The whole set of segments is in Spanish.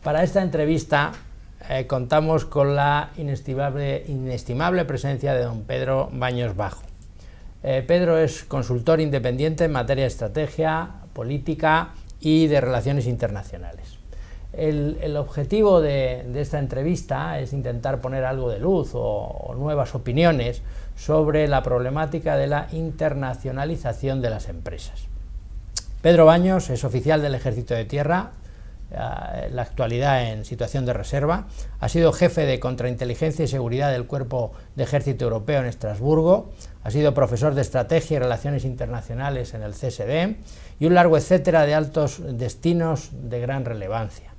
Para esta entrevista contamos con la inestimable presencia de don Pedro Baños Bajo. Pedro es consultor independiente en materia de estrategia, política y de relaciones internacionales. El objetivo de esta entrevista es intentar poner algo de luz o nuevas opiniones sobre la problemática de la internacionalización de las empresas. Pedro Baños es oficial del Ejército de Tierra, en la actualidad en situación de reserva, ha sido jefe de Contrainteligencia y Seguridad del Cuerpo de Ejército Europeo en Estrasburgo, ha sido profesor de Estrategia y Relaciones Internacionales en el CSD y un largo etcétera de altos destinos de gran relevancia.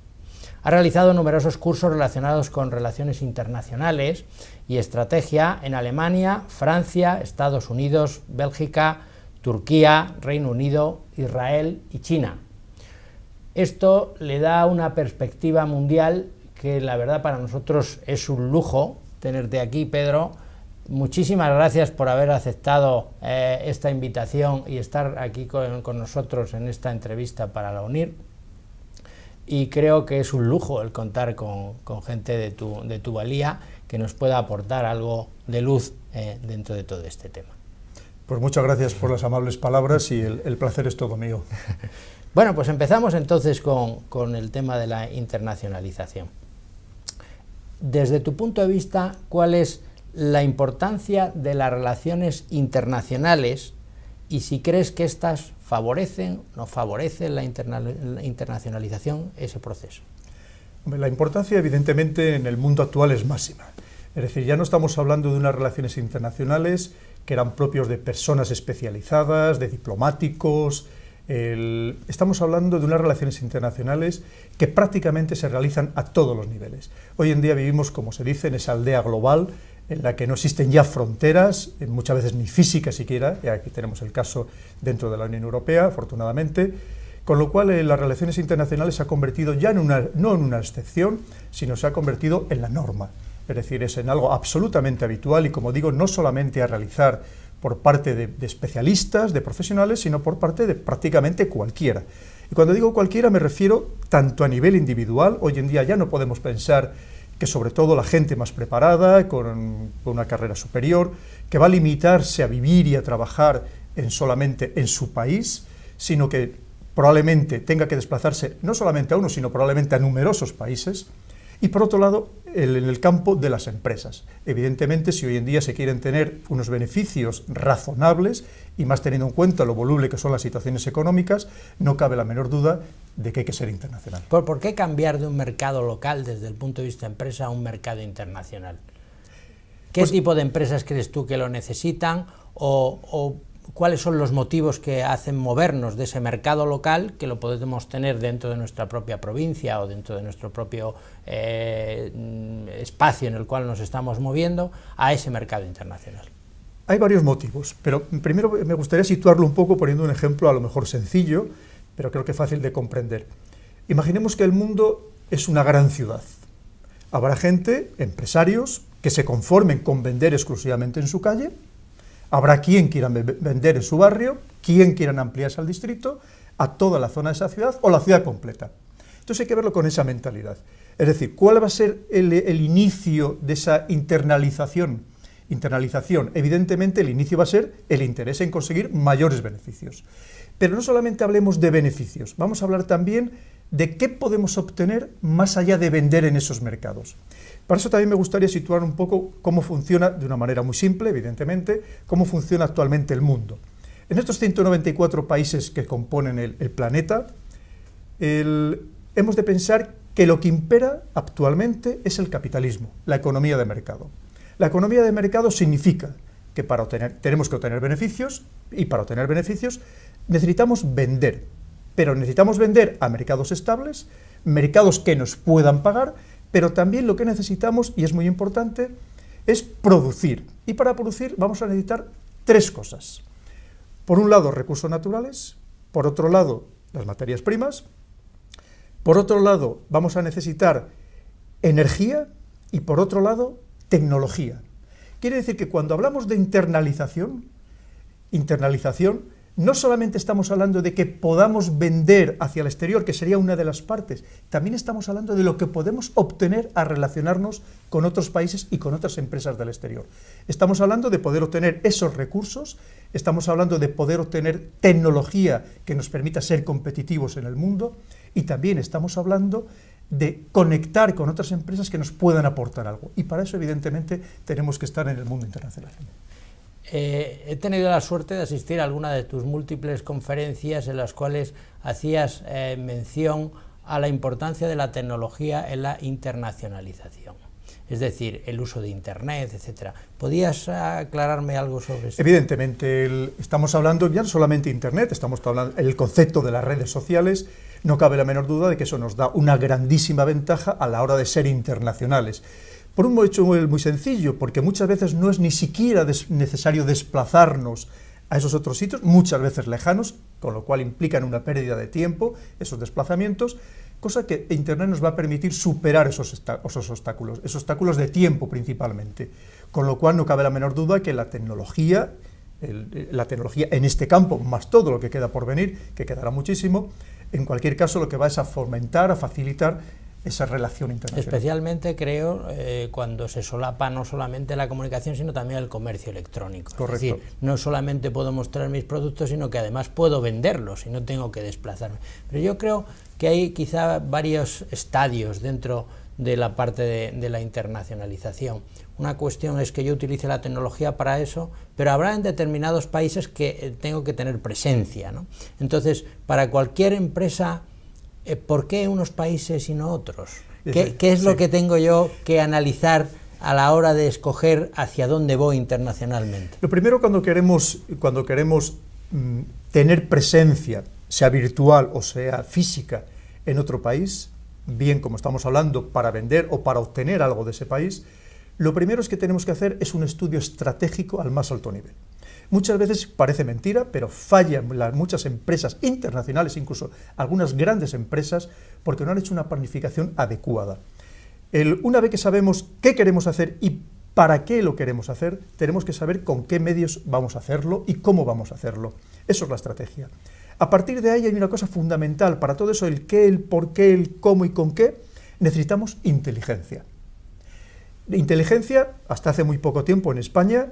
Ha realizado numerosos cursos relacionados con relaciones internacionales y estrategia en Alemania, Francia, Estados Unidos, Bélgica, Turquía, Reino Unido, Israel y China. Esto le da una perspectiva mundial que la verdad para nosotros es un lujo tenerte aquí, Pedro. Muchísimas gracias por haber aceptado esta invitación y estar aquí con nosotros en esta entrevista para la UNIR. Y creo que es un lujo el contar con gente de tu valía que nos pueda aportar algo de luz dentro de todo este tema. Pues muchas gracias por las amables palabras y el placer es todo mío. Bueno, pues empezamos entonces con el tema de la internacionalización. Desde tu punto de vista, ¿cuál es la importancia de las relaciones internacionales y si crees que estas favorecen o no favorecen la internacionalización, ese proceso? La importancia, evidentemente, en el mundo actual es máxima. Es decir, ya no estamos hablando de unas relaciones internacionales que eran propios de personas especializadas, de diplomáticos. Estamos hablando de unas relaciones internacionales que prácticamente se realizan a todos los niveles. Hoy en día vivimos, como se dice, en esa aldea global en la que no existen ya fronteras, muchas veces ni físicas siquiera, y aquí tenemos el caso dentro de la Unión Europea, afortunadamente, con lo cual las relaciones internacionales se ha convertido ya no en una excepción, sino se ha convertido en la norma. Es decir, es en algo absolutamente habitual y, como digo, no solamente a realizar por parte de especialistas, de profesionales, sino por parte de prácticamente cualquiera. Y cuando digo cualquiera me refiero tanto a nivel individual. Hoy en día ya no podemos pensar que sobre todo la gente más preparada, con una carrera superior, que va a limitarse a vivir y a trabajar solamente en su país, sino que probablemente tenga que desplazarse no solamente a uno, sino probablemente a numerosos países. Y por otro lado, en el campo de las empresas. Evidentemente, si hoy en día se quieren tener unos beneficios razonables, y más teniendo en cuenta lo voluble que son las situaciones económicas, no cabe la menor duda de que hay que ser internacional. ¿Por qué cambiar de un mercado local desde el punto de vista de empresa a un mercado internacional? ¿Qué tipo de empresas crees tú que lo necesitan o cuáles son los motivos que hacen movernos de ese mercado local, que lo podemos tener dentro de nuestra propia provincia o dentro de nuestro propio espacio en el cual nos estamos moviendo, a ese mercado internacional? Hay varios motivos, pero primero me gustaría situarlo un poco poniendo un ejemplo a lo mejor sencillo, pero creo que fácil de comprender. Imaginemos que el mundo es una gran ciudad. Habrá gente, empresarios, que se conformen con vender exclusivamente en su calle. Habrá quien quiera vender en su barrio, quien quieran ampliarse al distrito, a toda la zona de esa ciudad o la ciudad completa. Entonces hay que verlo con esa mentalidad. Es decir, ¿cuál va a ser el inicio de esa internalización? Evidentemente el inicio va a ser el interés en conseguir mayores beneficios. Pero no solamente hablemos de beneficios, vamos a hablar también de qué podemos obtener más allá de vender en esos mercados. Para eso también me gustaría situar un poco cómo funciona, de una manera muy simple, evidentemente, cómo funciona actualmente el mundo. En estos 194 países que componen el planeta, hemos de pensar que lo que impera actualmente es el capitalismo, la economía de mercado. La economía de mercado significa que tenemos que obtener beneficios, y para obtener beneficios necesitamos vender, pero necesitamos vender a mercados estables, mercados que nos puedan pagar, pero también lo que necesitamos, y es muy importante, es producir. Y para producir vamos a necesitar tres cosas. Por un lado, recursos naturales, por otro lado, las materias primas, por otro lado, vamos a necesitar energía y por otro lado, tecnología. Quiere decir que cuando hablamos de internalización no solamente estamos hablando de que podamos vender hacia el exterior, que sería una de las partes, también estamos hablando de lo que podemos obtener al relacionarnos con otros países y con otras empresas del exterior. Estamos hablando de poder obtener esos recursos, estamos hablando de poder obtener tecnología que nos permita ser competitivos en el mundo, y también estamos hablando de conectar con otras empresas que nos puedan aportar algo. Y para eso, evidentemente, tenemos que estar en el mundo internacional. He tenido la suerte de asistir a alguna de tus múltiples conferencias en las cuales hacías mención a la importancia de la tecnología en la internacionalización, es decir, el uso de Internet, etcétera. ¿Podías aclararme algo sobre eso? Evidentemente, estamos hablando ya no solamente de Internet, estamos hablando del concepto de las redes sociales. No cabe la menor duda de que eso nos da una grandísima ventaja a la hora de ser internacionales. Por un hecho muy sencillo, porque muchas veces no es ni siquiera necesario desplazarnos a esos otros sitios, muchas veces lejanos, con lo cual implican una pérdida de tiempo, esos desplazamientos, cosa que Internet nos va a permitir superar esos obstáculos de tiempo principalmente. Con lo cual no cabe la menor duda que la tecnología en este campo, más todo lo que queda por venir, que quedará muchísimo, en cualquier caso lo que va es a fomentar, a facilitar esa relación internacional. Especialmente creo cuando se solapa no solamente la comunicación, sino también el comercio electrónico. Correcto. Es decir, no solamente puedo mostrar mis productos, sino que además puedo venderlos y no tengo que desplazarme. Pero yo creo que hay quizá varios estadios dentro de la parte de la internacionalización. Una cuestión es que yo utilice la tecnología para eso, pero habrá en determinados países que tengo que tener presencia, ¿no? Entonces, para cualquier empresa, ¿por qué unos países y no otros? ¿Qué es lo que tengo yo que analizar a la hora de escoger hacia dónde voy internacionalmente? Lo primero, cuando queremos tener presencia, sea virtual o sea física, en otro país, bien como estamos hablando, para vender o para obtener algo de ese país, lo primero que tenemos que hacer es un estudio estratégico al más alto nivel. Muchas veces parece mentira, pero fallan muchas empresas internacionales, incluso algunas grandes empresas, porque no han hecho una planificación adecuada. Una vez que sabemos qué queremos hacer y para qué lo queremos hacer, tenemos que saber con qué medios vamos a hacerlo y cómo vamos a hacerlo. Eso es la estrategia. A partir de ahí hay una cosa fundamental para todo eso, el qué, el por qué, el cómo y con qué. Necesitamos inteligencia. Inteligencia, hasta hace muy poco tiempo en España,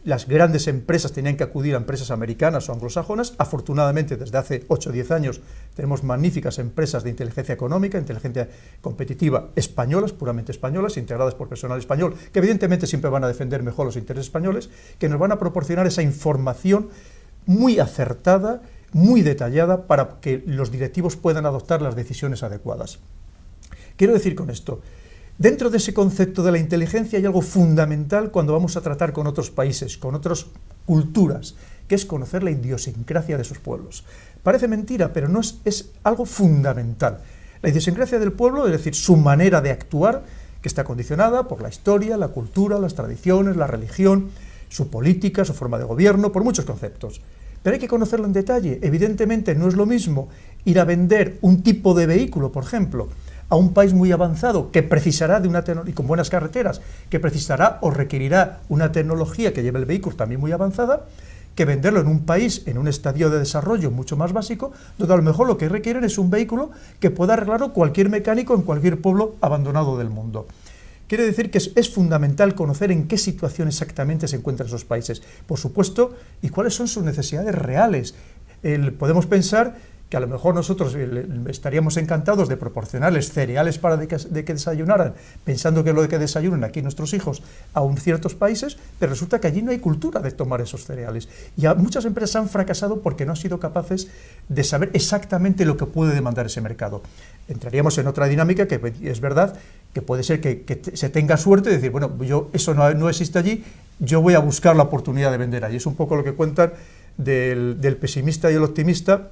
las grandes empresas tenían que acudir a empresas americanas o anglosajonas. Afortunadamente, desde hace 8 o 10 años tenemos magníficas empresas de inteligencia económica, inteligencia competitiva españolas, puramente españolas, integradas por personal español, que evidentemente siempre van a defender mejor los intereses españoles, que nos van a proporcionar esa información muy acertada, muy detallada, para que los directivos puedan adoptar las decisiones adecuadas. Quiero decir con esto, dentro de ese concepto de la inteligencia hay algo fundamental cuando vamos a tratar con otros países, con otras culturas, que es conocer la idiosincrasia de esos pueblos. Parece mentira, pero no es algo fundamental. La idiosincrasia del pueblo, es decir, su manera de actuar, que está condicionada por la historia, la cultura, las tradiciones, la religión, su política, su forma de gobierno, por muchos conceptos. Pero hay que conocerlo en detalle. Evidentemente no es lo mismo ir a vender un tipo de vehículo, por ejemplo, a un país muy avanzado que precisará de una tecnología, y con buenas carreteras, que precisará o requerirá una tecnología que lleve el vehículo también muy avanzada, que venderlo en un país en un estadio de desarrollo mucho más básico, donde a lo mejor lo que requieren es un vehículo que pueda arreglarlo cualquier mecánico en cualquier pueblo abandonado del mundo. Quiere decir que es fundamental conocer en qué situación exactamente se encuentran esos países, por supuesto, y cuáles son sus necesidades reales. Podemos pensar que a lo mejor nosotros estaríamos encantados de proporcionarles cereales para de que desayunaran, pensando que es lo que desayunan aquí nuestros hijos a ciertos países, pero resulta que allí no hay cultura de tomar esos cereales. Y muchas empresas han fracasado porque no han sido capaces de saber exactamente lo que puede demandar ese mercado. Entraríamos en otra dinámica que es verdad que puede ser que se tenga suerte de decir, bueno, eso no existe allí, yo voy a buscar la oportunidad de vender allí. Es un poco lo que cuentan del pesimista y el optimista,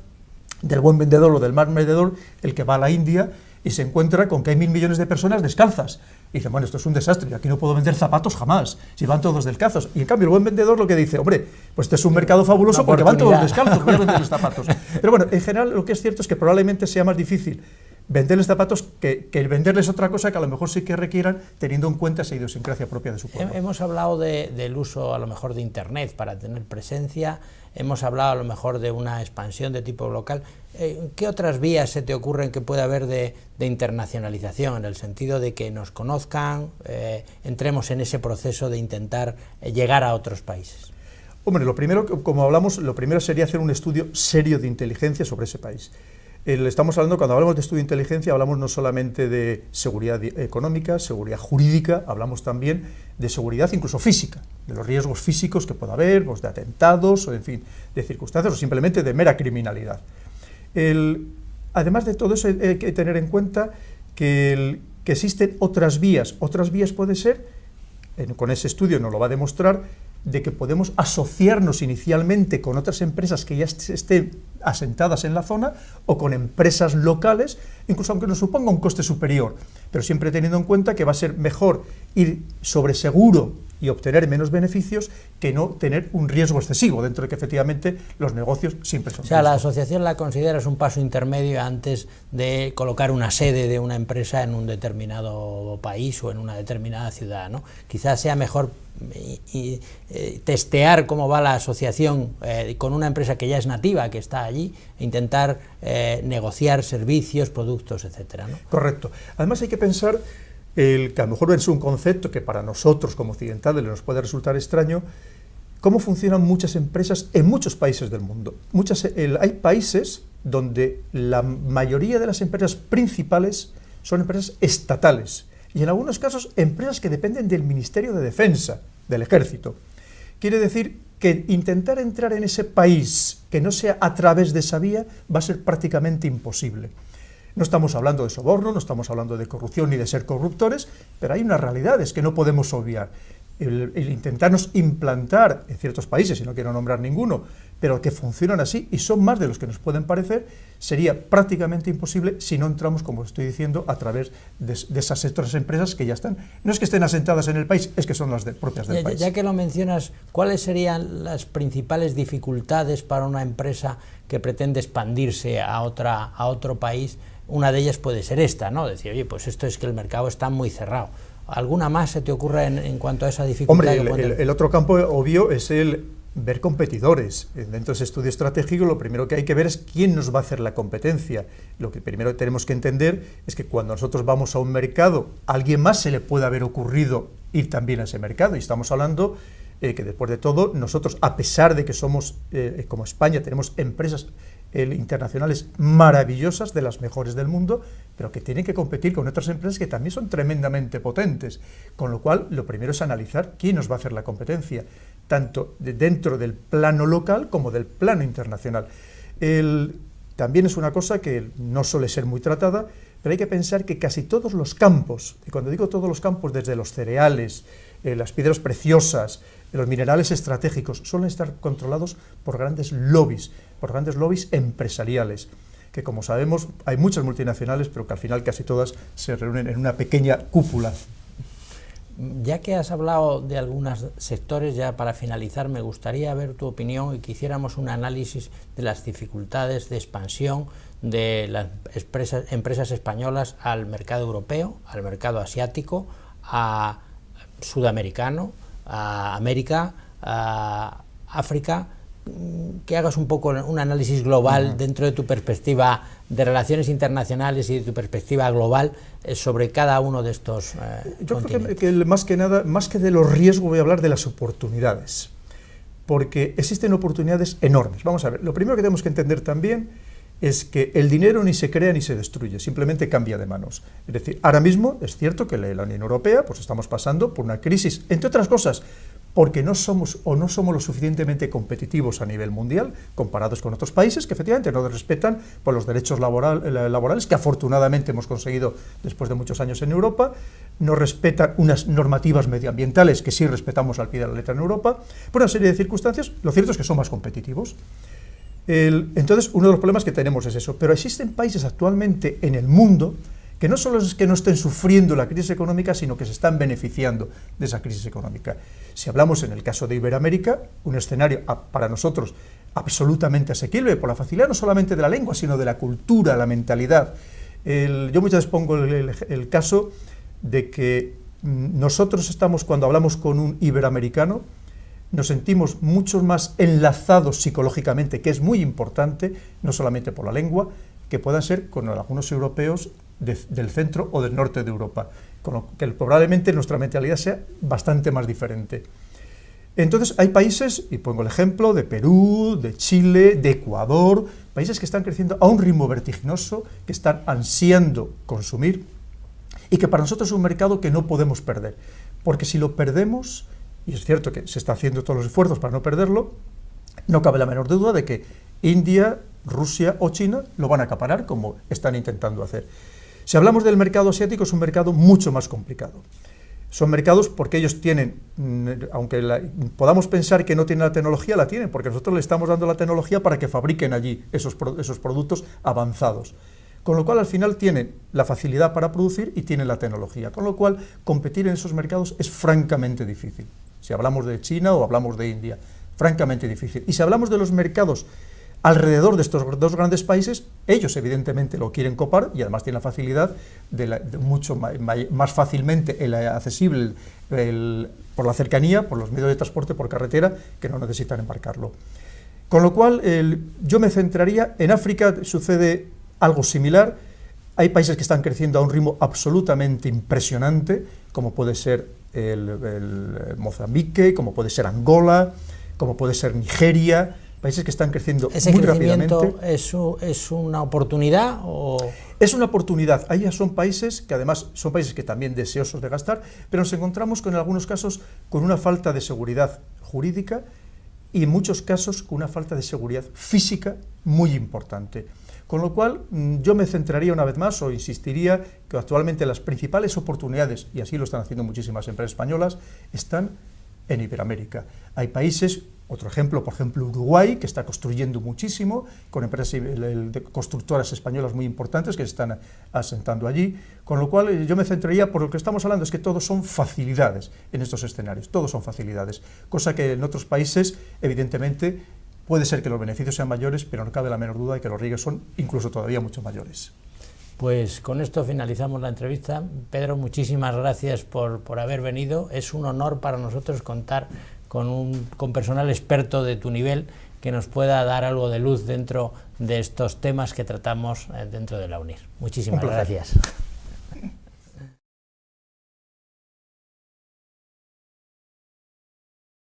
del buen vendedor o del mal vendedor, el que va a la India y se encuentra con que hay 1.000 millones de personas descalzas. Y dice, bueno, esto es un desastre, yo aquí no puedo vender zapatos jamás, si van todos descalzos. Y en cambio el buen vendedor lo que dice, hombre, pues este es un mercado fabuloso porque van todos descalzos, voy a vender los zapatos. Pero bueno, en general lo que es cierto es que probablemente sea más difícil venderles zapatos que venderles otra cosa que a lo mejor sí que requieran, teniendo en cuenta esa idiosincrasia propia de su pueblo. Hemos hablado del uso a lo mejor de Internet para tener presencia, hemos hablado a lo mejor de una expansión de tipo local. ¿Qué otras vías se te ocurren que pueda haber de internacionalización, en el sentido de que nos conozcan, entremos en ese proceso de intentar llegar a otros países? Hombre, lo primero, como hablamos, lo primero sería hacer un estudio serio de inteligencia sobre ese país. Estamos hablando, cuando hablamos de estudio de inteligencia, hablamos no solamente de seguridad económica, seguridad jurídica, hablamos también de seguridad incluso física, de los riesgos físicos que pueda haber, pues de atentados, o en fin, de circunstancias, o simplemente de mera criminalidad. Además de todo eso, hay que tener en cuenta que existen otras vías. Otras vías puede ser, con ese estudio nos lo va a demostrar, de que podemos asociarnos inicialmente con otras empresas que ya estén asentadas en la zona o con empresas locales, incluso aunque nos suponga un coste superior, pero siempre teniendo en cuenta que va a ser mejor ir sobre seguro y obtener menos beneficios que no tener un riesgo excesivo, dentro de que efectivamente los negocios siempre son. O sea, la asociación la consideras un paso intermedio antes de colocar una sede de una empresa en un determinado país o en una determinada ciudad, ¿no? Quizás sea mejor testear cómo va la asociación con una empresa que ya es nativa, que está allí, e intentar negociar servicios, productos, etcétera, ¿no? Correcto. Además hay que pensar que a lo mejor es un concepto que para nosotros como occidentales nos puede resultar extraño, cómo funcionan muchas empresas en muchos países del mundo. Hay países donde la mayoría de las empresas principales son empresas estatales, y en algunos casos empresas que dependen del Ministerio de Defensa, del Ejército. Quiere decir que intentar entrar en ese país que no sea a través de esa vía va a ser prácticamente imposible. No estamos hablando de soborno, no estamos hablando de corrupción ni de ser corruptores, pero hay unas realidades que no podemos obviar. El intentarnos implantar en ciertos países, y no quiero nombrar ninguno, pero que funcionan así y son más de los que nos pueden parecer, sería prácticamente imposible si no entramos, como estoy diciendo, a través de esas otras empresas que ya están. No es que estén asentadas en el país, es que son las propias del país. Ya que lo mencionas, ¿cuáles serían las principales dificultades para una empresa que pretende expandirse a otro país? Una de ellas puede ser esta, ¿no? Decir, oye, pues esto es que el mercado está muy cerrado. ¿Alguna más se te ocurre en cuanto a esa dificultad? Hombre, el otro campo obvio es el ver competidores. Dentro de ese estudio estratégico lo primero que hay que ver es quién nos va a hacer la competencia. Lo que primero tenemos que entender es que cuando nosotros vamos a un mercado, a alguien más se le puede haber ocurrido ir también a ese mercado, y estamos hablando que después de todo nosotros, a pesar de que somos, como España, tenemos empresas internacionales maravillosas, de las mejores del mundo, pero que tienen que competir con otras empresas que también son tremendamente potentes, con lo cual lo primero es analizar quién nos va a hacer la competencia, tanto dentro del plano local como del plano internacional. También es una cosa que no suele ser muy tratada, pero hay que pensar que casi todos los campos, y cuando digo todos los campos, desde los cereales, las piedras preciosas, los minerales estratégicos, suelen estar controlados por grandes lobbies empresariales, que como sabemos hay muchas multinacionales, pero que al final casi todas se reúnen en una pequeña cúpula. Ya que has hablado de algunos sectores, ya para finalizar me gustaría ver tu opinión y que hiciéramos un análisis de las dificultades de expansión de las empresas españolas al mercado europeo, al mercado asiático, a sudamericano, a América, a África. Que hagas un poco un análisis global dentro de tu perspectiva de relaciones internacionales y de tu perspectiva global sobre cada uno de estos Yo creo que más que nada, más que de los riesgos, voy a hablar de las oportunidades, porque existen oportunidades enormes. Vamos a ver, lo primero que tenemos que entender también es que el dinero ni se crea ni se destruye, simplemente cambia de manos. Es decir, ahora mismo es cierto que la Unión Europea pues estamos pasando por una crisis, entre otras cosas, porque no somos lo suficientemente competitivos a nivel mundial, comparados con otros países que efectivamente no respetan por los derechos laborales, que afortunadamente hemos conseguido después de muchos años en Europa, no respetan unas normativas medioambientales que sí respetamos al pie de la letra en Europa, por una serie de circunstancias. Lo cierto es que son más competitivos. Entonces, uno de los problemas que tenemos es eso, pero existen países actualmente en el mundo que no solo es que no estén sufriendo la crisis económica, sino que se están beneficiando de esa crisis económica. Si hablamos en el caso de Iberoamérica, un escenario para nosotros absolutamente asequible por la facilidad no solamente de la lengua, sino de la cultura, la mentalidad. Yo muchas veces pongo el caso de que nosotros estamos, cuando hablamos con un iberoamericano, nos sentimos mucho más enlazados psicológicamente, que es muy importante, no solamente por la lengua, que puedan ser con algunos europeos del centro o del norte de Europa, con lo que probablemente nuestra mentalidad sea bastante más diferente. Entonces hay países, y pongo el ejemplo de Perú, de Chile, de Ecuador, países que están creciendo a un ritmo vertiginoso, que están ansiando consumir, y que para nosotros es un mercado que no podemos perder, porque si lo perdemos, y es cierto que se está haciendo todos los esfuerzos para no perderlo, no cabe la menor duda de que India, Rusia o China lo van a acaparar, como están intentando hacer. Si hablamos del mercado asiático, es un mercado mucho más complicado. Son mercados porque ellos tienen, aunque podamos pensar que no tienen la tecnología, la tienen, porque nosotros le estamos dando la tecnología para que fabriquen allí esos productos avanzados. Con lo cual, al final, tienen la facilidad para producir y tienen la tecnología. Con lo cual, competir en esos mercados es francamente difícil. Si hablamos de China o hablamos de India, francamente difícil. Y si hablamos de los mercados alrededor de estos dos grandes países, ellos evidentemente lo quieren copar y además tienen la facilidad de mucho más fácilmente accesible por la cercanía, por los medios de transporte, por carretera, que no necesitan embarcarlo. Con lo cual, yo me centraría en África, sucede algo similar. Hay países que están creciendo a un ritmo absolutamente impresionante, como puede ser el Mozambique, como puede ser Angola, como puede ser Nigeria, países que están creciendo muy rápidamente. ¿Es una oportunidad o...? Es una oportunidad. Ahí son países que además son países que también deseosos de gastar, pero nos encontramos en algunos casos con una falta de seguridad jurídica y en muchos casos con una falta de seguridad física muy importante. Con lo cual, yo me centraría una vez más, o insistiría, que actualmente las principales oportunidades, y así lo están haciendo muchísimas empresas españolas, están en Iberoamérica. Hay países, otro ejemplo, por ejemplo Uruguay, que está construyendo muchísimo, con empresas constructoras españolas muy importantes que se están asentando allí, con lo cual yo me centraría, por lo que estamos hablando, es que todos son facilidades en estos escenarios, todos son facilidades, cosa que en otros países, evidentemente, puede ser que los beneficios sean mayores, pero no cabe la menor duda de que los riesgos son incluso todavía mucho mayores. Pues con esto finalizamos la entrevista. Pedro, muchísimas gracias por haber venido. Es un honor para nosotros contar con personal experto de tu nivel que nos pueda dar algo de luz dentro de estos temas que tratamos dentro de la UNIR. Muchísimas gracias.